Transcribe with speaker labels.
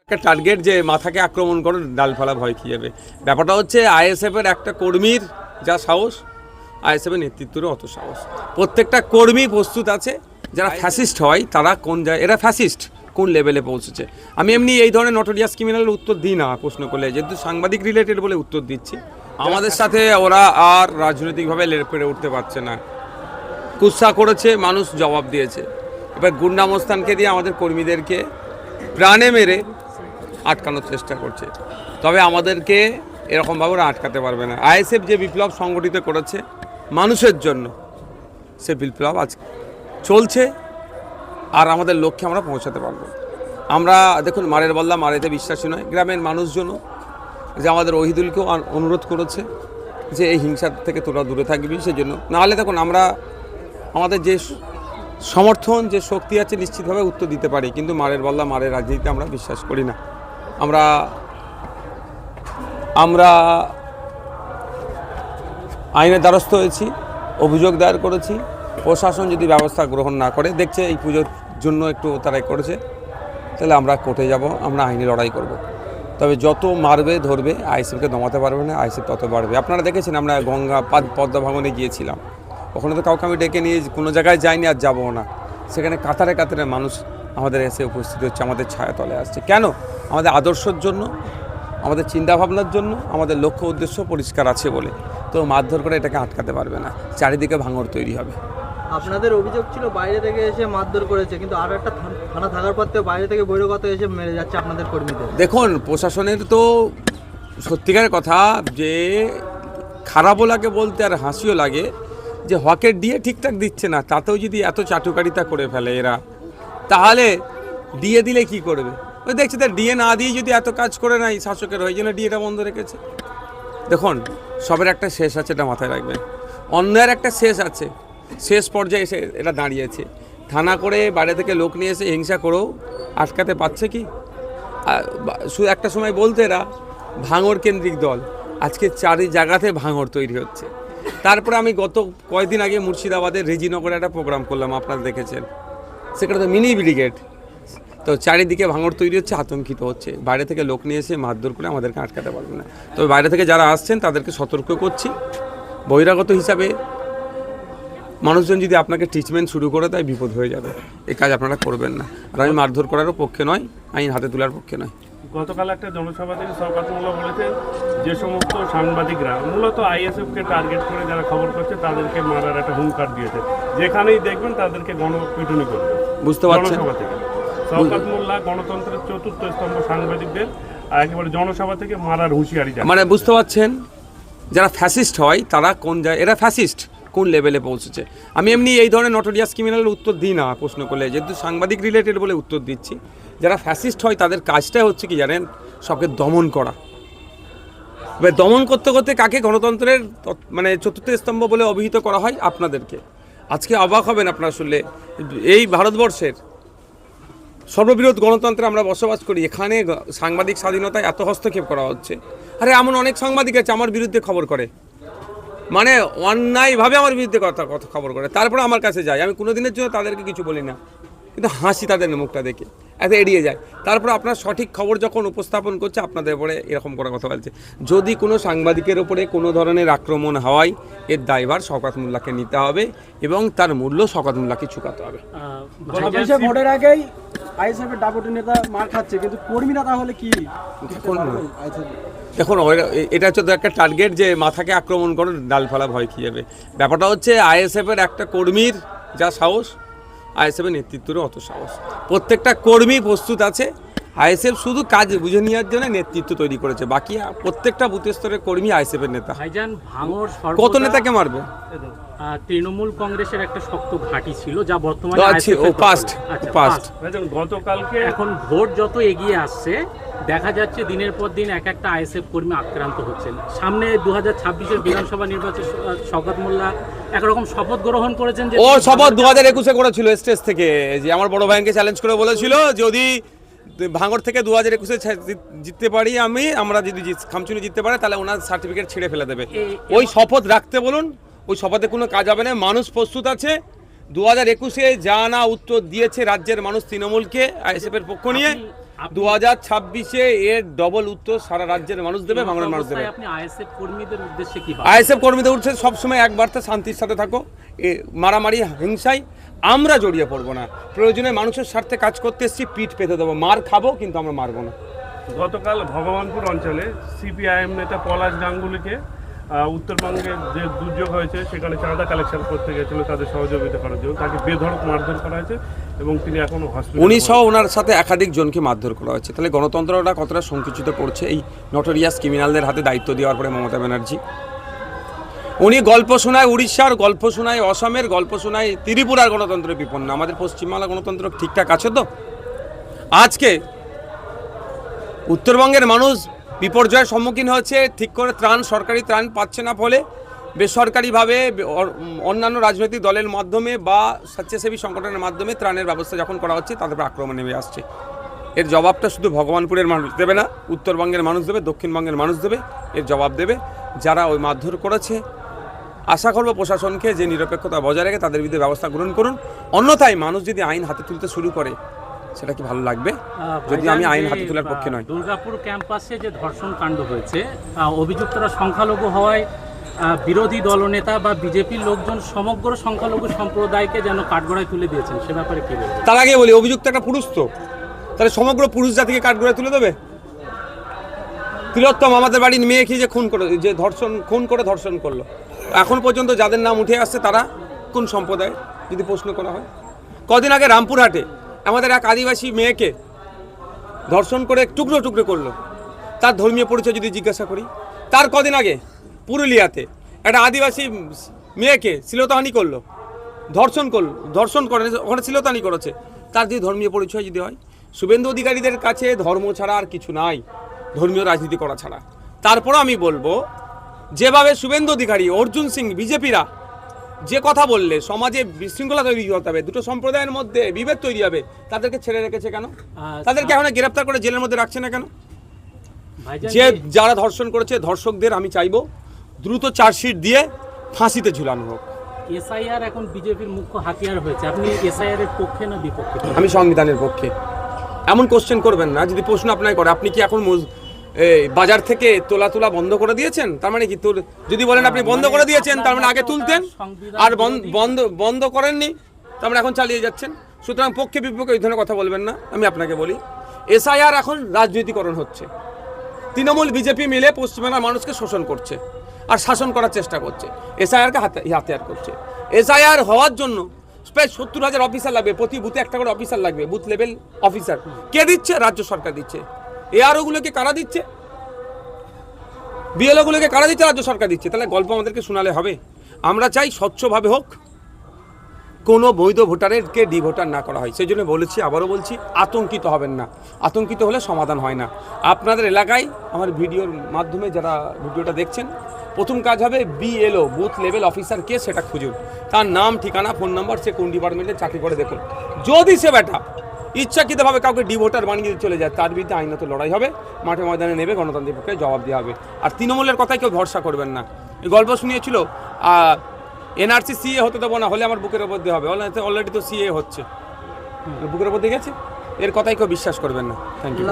Speaker 1: একটা টার্গেট যে মাথাকে আক্রমণ করে ডালফালা ভয় খেয়ে যাবে। ব্যাপারটা হচ্ছে আইএসএফের একটা কর্মীর যা সাহস, আইএসএফের নেতৃত্বেরও অত সাহস। প্রত্যেকটা কর্মী প্রস্তুত আছে। যারা ফ্যাসিস্ট হয় তারা কোন যায়, এরা ফ্যাসিস্ট কোন লেভেলে পৌঁছেছে। আমি এমনি এই ধরনের নটোরিয়াস ক্রিমিনালের উত্তর দিই না প্রশ্ন করলে, যেহেতু সাংবাদিক রিলেটেড বলে উত্তর দিচ্ছি। আমাদের সাথে ওরা আর রাজনৈতিকভাবে পেরে উঠতে পারছে না। কুৎসা করেছে, মানুষ জবাব দিয়েছে। এবার গুন্ডামস্তানকে দিয়ে আমাদের কর্মীদেরকে প্রাণে মেরে আটকানোর চেষ্টা করছে। তবে আমাদেরকে এরকমভাবে ওরা আটকাতে পারবে না। আইএসএফ যে বিপ্লব সংগঠিত করেছে মানুষের জন্য, সে বিপ্লব আজ চলছে আর আমাদের লক্ষ্যে আমরা পৌঁছাতে পারবো। আমরা দেখুন, মারের বল্লা মারেতে বিশ্বাসী নয়। গ্রামের মানুষজনও যে আমাদের ওহিদুলকেও অনুরোধ করেছে যে এই হিংসার থেকে তোরা দূরে থাকবি, সেজন্য। নাহলে দেখুন, আমরা আমাদের যে সমর্থন, যে শক্তি আছে, নিশ্চিতভাবে উত্তর দিতে পারি, কিন্তু মারের বল্লা মারের রাজনীতিতে আমরা বিশ্বাস করি না। আমরা আইনের দ্বারস্থ হয়েছি, অভিযোগ দায়ের করেছি। প্রশাসন যদি ব্যবস্থা গ্রহণ না করে, দেখছে এই পুজোর জন্য একটু তারাই করেছে, তাহলে আমরা কোর্টে যাব, আমরা আইনি লড়াই করব। তবে যত মারবে ধরবে, আইএসএফকে দমাতে পারবে না, আইএসএফ তত বাড়বে। আপনারা দেখেছেন, আমরা গঙ্গা পদ্মা ভাঙনে গিয়েছিলাম, ওখানে তো কাউকে আমি ডেকে নিয়ে কোনো জায়গায় যাইনি, আর যাবো না। সেখানে কাতারে কাতারে মানুষ আমাদের এসে উপস্থিত হচ্ছে, আমাদের ছায়াতলে আসছে। কেন? আমাদের আদর্শের জন্য, আমাদের চিন্তাভাবনার জন্য, আমাদের লক্ষ্য উদ্দেশ্য পরিষ্কার আছে বলে। তো মারধর করে এটাকে আটকাতে পারবে না, চারিদিকে ভাঙড় তৈরি হবে।
Speaker 2: আপনাদের অভিযোগ ছিল বাইরে থেকে এসে মারধর করেছে, কিন্তু আরও একটা থানা থাকার পর থেকে বাইরে থেকে বহিরাগত এসে মেরে যাচ্ছে আপনাদের কর্মীদের।
Speaker 1: দেখুন, প্রশাসনের তো সত্যিকারের কথা যে খারাপও লাগে বলতে আর হাসিও লাগে, যে হকের দিয়ে ঠিকঠাক দিচ্ছে না, তাতেও যদি এত চাটুকারিতা করে ফেলে এরা, তাহলে ডিএ দিলে কি করবে? ওই দেখছি তার ডিএ না দিয়ে যদি এত কাজ করে নাই শাসকের, ওই জন্য ডিএটা বন্ধ রেখেছে। দেখুন, সবের একটা শেষ আছে, এটা মাথায় রাখবেন। অন্যায়ের একটা শেষ আছে, শেষ পর্যায়ে এসে এটা দাঁড়িয়েছে। থানা করে বাইরে থেকে লোক নিয়ে এসে হিংসা করেও আটকাতে পারছে কি? শুধু একটা সময় বলতে এরা ভাঙড় কেন্দ্রিক দল, আজকে চারি জায়গাতে ভাঙড় তৈরি হচ্ছে। তারপরে আমি গত কয়েকদিন আগে মুর্শিদাবাদের রেজিনগরে একটা প্রোগ্রাম করলাম, আপনারা দেখেছেন। সেখানে তো মিনি ব্রিগেড, তো চারিদিকে ভাঙড় তৈরি হচ্ছে, আতঙ্কিত হচ্ছে। বাইরে থেকে লোক নিয়ে এসে মারধর করে আমাদেরকে আটকাতে পারবে না। তবে বাইরে থেকে যারা আসছেন তাদেরকে সতর্ক করছি, বহিরাগত হিসাবে মানুষজন যদি আপনাকে ট্রিটমেন্ট শুরু করে তাই বিপদ হয়ে যাবে। এই কাজ আপনারা করবেন না। আর আমি মারধর করারও পক্ষে নয়, আইন হাতে তোলার পক্ষে নয়।
Speaker 3: গতকাল একটা জনসভা থেকে শওকত মোল্লা বলেছেন যে সমস্ত সাংবাদিকরা মূলত আইএসএফকে টার্গেট করে যারা খবর করছে তাদেরকে মারার একটা হুঙ্কার দিয়েছে, যেখানেই দেখবেন তাদেরকে গণপিটুনি করবে।
Speaker 1: বুঝতে পারছেন?
Speaker 3: জনসভা থেকে শওকত মোল্লা গণতন্ত্রের চতুর্থ স্তম্ভ সাংবাদিকদের একেবারে জনসভা থেকে মারার হুঁশিয়ারি দেন।
Speaker 1: মানে বুঝতে পারছেন, যারা ফ্যাসিস্ট হয় তারা কোন যায়, এরা ফ্যাসিস্ট কোন লেভেলে পৌঁছেছে। আমি এমনি এই ধরনের নটোরিয়াস ক্রিমিনালের উত্তর দিই না প্রশ্ন করলে, যেহেতু সাংবাদিক রিলেটেড বলে উত্তর দিচ্ছি। যারা ফ্যাসিস্ট হয় তাদের কাজটাই হচ্ছে কি জানেন, সবকে দমন করা। এবার দমন করতে করতে কাকে গণতন্ত্রের মানে চতুর্থ স্তম্ভ বলে অভিহিত করা হয়? আপনাদেরকে। আজকে অবাক হবেন আপনারা শুনলে, এই ভারতবর্ষের সর্ববৃহৎ গণতন্ত্রে আমরা বসবাস করি, এখানে সাংবাদিক স্বাধীনতায় এত হস্তক্ষেপ করা হচ্ছে। আরে এমন অনেক সাংবাদিক আছে আমার বিরুদ্ধে খবর করে, মানে অন্যায়ভাবে আমার বিরুদ্ধে কথা খবর করে, তারপরে আমার কাছে যায়। আমি কোনো দিনের জন্য তাদেরকে কিছু বলি না, কিন্তু হাসি তাদের মুখটা দেখে, এত এড়িয়ে যায়। তারপর আপনার সঠিক খবর যখন উপস্থাপন করছে, আপনাদের উপরে এরকম করে কথা বলছে। যদি কোনো সাংবাদিকের উপরে কোনো ধরনের আক্রমণ হওয়ায়, এর দায়ভার শওকত মোল্লাকে নিতে হবে এবং তার মূল্য শওকত মোল্লাকে চুকাতে হবে।
Speaker 4: ভোটের আগেই আইএসএফের ডাপটি নেতা মার খাচ্ছে, কিন্তু কর্মীরা তাহলে কি?
Speaker 1: দেখুন, এটা হচ্ছে একটা টার্গেট যে মাথাকে আক্রমণ করে ডালফালা ভয় খেয়ে যাবে। ব্যাপারটা হচ্ছে আইএসএফের একটা কর্মীর যা সাহস, আইএসএফের নেতৃত্বেরও অত সাহস। প্রত্যেকটা কর্মী প্রস্তুত আছে। আইএসএফ শুধু কাজ বুঝে নেওয়ার জন্য নেতৃত্ব তৈরি করেছে, বাকি প্রত্যেকটা বুথ স্তরের কর্মী আইএসএফের নেতা।
Speaker 5: ভাইজান, ভাঙড়
Speaker 1: কত নেতাকে মারবে?
Speaker 5: তৃণমূল কংগ্রেসের একটা শক্ত ঘাঁটি ছিল, যা বর্তমানে
Speaker 3: গতকালকে
Speaker 5: এখন ভোট যত এগিয়ে আসছে দেখা যাচ্ছে দিনের পর দিন এক একটা আইএসএফ কর্মী আক্রান্ত হচ্ছেন। সামনে 2026-এর বিধানসভা নির্বাচন শওকত মোল্লা একরকম শপথ গ্রহণ করেছেন, যে
Speaker 1: ও শপথ 2021-এ করেছিল স্টেজ থেকে, যে আমার বড় ভাইকে চ্যালেঞ্জ করে বলেছিল যদি ভাঙড় থেকে 2021-এ জিততে পারি আমরা যদি খামচুনি জিততে পারে তাহলে ওনার সার্টিফিকেট ছিঁড়ে ফেলে দেবে। ওই শপথ রাখতে বলুন, ওই শপথে কোনো কাজ হবে না। মানুষ প্রস্তুত আছে। 2021-এ যা না উত্তর দিয়েছে রাজ্যের মানুষ তৃণমূলকে আইএসএফের পক্ষ নিয়ে, 2026-এ এর ডবল উত্তর সারা রাজ্যের মানুষ দেবে, বাংলার মানুষ দেবে।
Speaker 5: আপনি আইএসএফ কর্মীদের উদ্দেশ্যে কি বলবেন?
Speaker 1: আইএসএফ কর্মীদের উঠছে সবসময় এক বার্তা, শান্তির সাথে থাকো, মারামারি হিংসায় আমরা জড়িয়ে পড়বো না। প্রয়োজনে মানুষের স্বার্থে কাজ করতে এসেছি, পিঠ পেতে দেবো, মার খাবো কিন্তু আমরা মারবো না।
Speaker 3: গতকাল ভগবানপুর অঞ্চলে সিপিআইএম নেতা পলাশ গাঙ্গুলিকে উত্তরবঙ্গে যে দুর্যোগ হয়েছে সেখানে চাঁদা কালেকশন করতে গেছিল তাদের সহযোগিতা করার জন্য, তাকে বেধড়ক মারধর করা হয়েছে এবং তিনি এখনো হসপিটালে।
Speaker 1: উনি সহ ওনার সাথে একাধিক জনকে মারধর করা হয়েছে। তাহলে গণতন্ত্রটা কতটা সংকুচিত করছে এই নটোরিয়াস ক্রিমিনালদের হাতে দায়িত্ব দেওয়ার পরে মমতা ব্যানার্জি। উনি গল্প শোনায় উড়িষ্যার, গল্প শোনায় অসমের, গল্প শোনায় ত্রিপুরার গণতন্ত্রের বিপন্ন। আমাদের পশ্চিমবাংলা গণতন্ত্র ঠিকঠাক আছে তো? আজকে উত্তরবঙ্গের মানুষ বিপর্যয়ের সম্মুখীন হচ্ছে, ঠিক করে ত্রাণ, সরকারি ত্রাণ পাচ্ছে না, ফলে বেসরকারিভাবে অন্যান্য রাজনৈতিক দলের মাধ্যমে বা স্বেচ্ছাসেবী সংগঠনের মাধ্যমে ত্রাণের ব্যবস্থা যখন করা হচ্ছে তাদের উপর আক্রমণ নেমে আসছে। এর জবাবটা শুধু ভগবানপুরের মানুষ দেবে না, উত্তরবঙ্গের মানুষ দেবে, দক্ষিণবঙ্গের মানুষ দেবে, এর জবাব দেবে যারা ওই মারধর করেছে। আশা করব প্রশাসনকে যে নিরপেক্ষতা বজায় রেখে তাদের বিরুদ্ধে ব্যবস্থা গ্রহণ করুন। অন্যথায় মানুষ যদি আইন হাতে তুলতে শুরু করে সেটা কি ভালো লাগবে? যদি আমি আইন হাতে তোলার পক্ষে নয়।
Speaker 5: দুর্গাপুর ক্যাম্পাসে যে ধর্ষণ কাণ্ড হয়েছে, অভিযুক্তরা সংখ্যালঘু হওয়ায় বিরোধী দলনেতা বা বিজেপির লোকজন সমগ্র সংখ্যালঘু সম্প্রদায়কে যেন কাঠগড়ায় তুলে দিয়েছেন, সে ব্যাপারে কি বলবেন?
Speaker 1: তার আগে বলি, অভিযুক্ত একটা পুরুষ, তো তাহলে সমগ্র পুরুষ জাতিকে কাঠগড়ায় তুলে দেবে? তিলোত্তম আমাদের বাড়ির মেয়েকে যে খুন করে ধর্ষণ করলো, এখন পর্যন্ত যাদের নাম উঠে আসছে তারা কোন সম্প্রদায় যদি প্রশ্ন করা হয়? কদিন আগে রামপুরহাটে আমাদের এক আদিবাসী মেয়েকে ধর্ষণ করে টুকরো টুকরো করলো, তার ধর্মীয় পরিচয় যদি জিজ্ঞাসা করি। তার কদিন আগে পুরুলিয়াতে একটা আদিবাসী মেয়েকে শ্লীলতাহানি করলো, ধর্ষণ করে ওখানে শ্লীলতাহানি করেছে, তার যে ধর্মীয় পরিচয় যদি হয়। শুভেন্দু অধিকারীদের কাছে ধর্ম ছাড়া আর কিছু নাই, ধর্মীয় রাজনীতি করা ছাড়া। তারপরও আমি বলবো, যেভাবে শুভেন্দু অধিকারী, অর্জুন সিং, বিজেপিরা যে কথা বললে সমাজে বিশৃঙ্খলা তৈরি হতে হবে, দুটো সম্প্রদায়ের মধ্যে বিভেদ তৈরি হবে, তাদেরকে ছেড়ে রেখেছে কেন? তাদেরকে এখন গ্রেপ্তার করে জেলের মধ্যে রাখছে না কেন? যে যারা ধর্ষণ করেছে ধর্ষকদের আমি চাইবো দ্রুত চার্জশিট দিয়ে ফাঁসিতে ঝুলানো হোক।
Speaker 5: এসআইআর এখন বিজেপির মুখ্য হাতিয়ার হয়েছে, আপনি এসআইআর এর পক্ষে না বিপক্ষে?
Speaker 1: আমি সংবিধানের পক্ষে। এমন কোশ্চেন করবেন না, যদি প্রশ্ন আপনাকে করে আপনি কি এখন বাজার থেকে তোলা বন্ধ করে দিয়েছেন, তার মানে কি? যদি বলেন আপনি বন্ধ করে দিয়েছেন তার মানে আগে তুলতেন, আর বন্ধ করেননি তার মানে এখন চালিয়ে যাচ্ছেন। সুতরাং পক্ষে বিপক্ষে এই ধরনের কথা বলবেন না। আমি আপনাকে বলি, এসআইআর এখন রাজনীতিকরণ হচ্ছে। তৃণমূল বিজেপি মিলে পশ্চিমবাংলার মানুষকে শোষণ করছে আর শাসন করার চেষ্টা করছে, এসআইআরকে হাতিয়ার করছে। এসআইআর হওয়ার জন্য প্রায় 70,000 অফিসার লাগবে, প্রতি বুথে একটা করে অফিসার লাগবে, বুথ লেভেল অফিসার। কে দিচ্ছে? রাজ্য সরকার দিচ্ছে। এআরওগুলোকে কারা দিচ্ছে? বিএলওগুলোকে কারা দিচ্ছে? রাজ্য সরকার দিচ্ছে। তাহলে গল্প আমাদেরকে শোনালে হবে? আমরা চাই স্বচ্ছভাবে হোক, কোনো বৈধ ভোটারকে ডি ভোটার না করা হয়। সেই জন্য বলেছি, আবারও বলছি, আতঙ্কিত হবেন না। আতঙ্কিত হলে সমাধান হয় না। আপনাদের এলাকায় আমার ভিডিওর মাধ্যমে যারা ভিডিওটা দেখছেন, প্রথম কাজ হবে বিএলও, বুথ লেভেল অফিসার কে সেটা খুঁজুন, তার নাম, ঠিকানা, ফোন নাম্বার, সে কোন ডিপার্টমেন্টে চাকরি করে দেখুন। যদি সে বেটা ইচ্ছাকৃতভাবে কাউকে ডি ভোটার বানিয়ে চলে যায়, তার বিরুদ্ধে আইনত লড়াই হবে, মাঠে ময়দানে নেবে, গণতান্ত্রিক পক্ষে জবাব দেওয়া হবে। আর তৃণমূলের কথায় কেউ ভরসা করবেন না। এই গল্প শুনিয়েছিল এনআরসি সিএ হতে দেবো না, হলে আমার বুকের ওপর দিয়ে হবে, অলরেডি তো সিএ হচ্ছে, বুকের ওপর দিয়ে গেছে। এর কথাই কেউ বিশ্বাস করবেন না। Thank you.